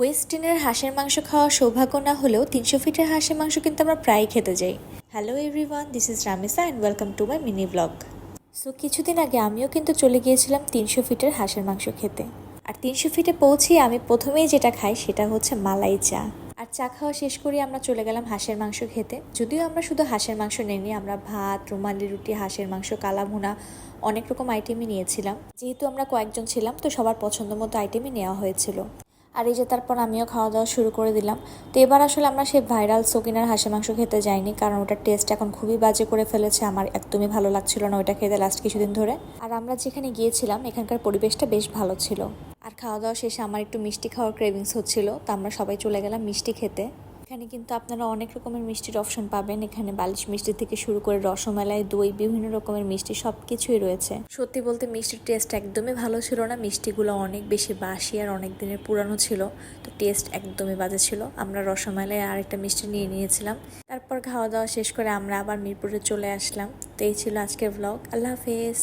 ওয়েস্টিনের হাঁসের মাংস খাওয়ার সৌভাগ্য না হলেও 300 ফিটের হাঁসের মাংস কিন্তু আমরা প্রায় খেতে যাই। Hello everyone, this is Ramisa and welcome to my mini blog. So কিছুদিন আগে আমিও কিন্তু চলে গিয়েছিলাম 300 ফিটের হাঁসের মাংস খেতে। আর 300 ফিটে পৌঁছে আমি প্রথমেই যেটা খাই সেটা হচ্ছে মালাই চা। আর চা খাওয়া শেষ করে আমরা চলে গেলাম হাঁসের মাংস খেতে। যদিও আমরা শুধু হাঁসের মাংস নিইনি, আমরা ভাত, রুমালি রুটি, হাঁসের মাংস, কালাভুনা অনেক রকম আইটেমই নিয়েছিলাম। যেহেতু আমরা কয়েকজন ছিলাম তো সবার পছন্দ মতো আইটেমই নেওয়া হয়েছিল। আর এই যে তারপর আমিও খাওয়া দাওয়া শুরু করে দিলাম। তো এবার আসলে আমরা সেই ভাইরাল সকিনার হাঁসের মাংস খেতে যাইনি, কারণ ওটার টেস্ট এখন খুবই বাজে করে ফেলেছে। আমার একদমই ভালো লাগছিল না ওইটা খেতে লাস্ট কিছুদিন ধরে। আর আমরা যেখানে গিয়েছিলাম এখানকার পরিবেশটা বেশ ভালো ছিল। আর খাওয়া দাওয়া শেষে আমার একটু মিষ্টি খাওয়ার ক্রেভিংস হচ্ছিল, তো আমরা সবাই চলে গেলাম মিষ্টি খেতে। এখানে কিন্তু আপনারা অনেক রকমের মিষ্টির অপশন পাবেন। এখানে বালিশ মিষ্টি থেকে শুরু করে রসমালাই, দই, বিভিন্ন রকমের মিষ্টি সব কিছুই রয়েছে। সত্যি বলতে মিষ্টির টেস্ট একদমই ভালো ছিল না। মিষ্টিগুলো অনেক বেশি বাসি আর অনেক দিনের পুরানো ছিল, তো টেস্ট একদমই বাজে ছিল। আমরা রসমালাই আর একটা মিষ্টি নিয়েছিলাম। তারপর খাওয়া দাওয়া শেষ করে আমরা আবার মিরপুরে চলে আসলাম। তো এই ছিল আজকের ব্লগ। আল্লাহ হাফেজ।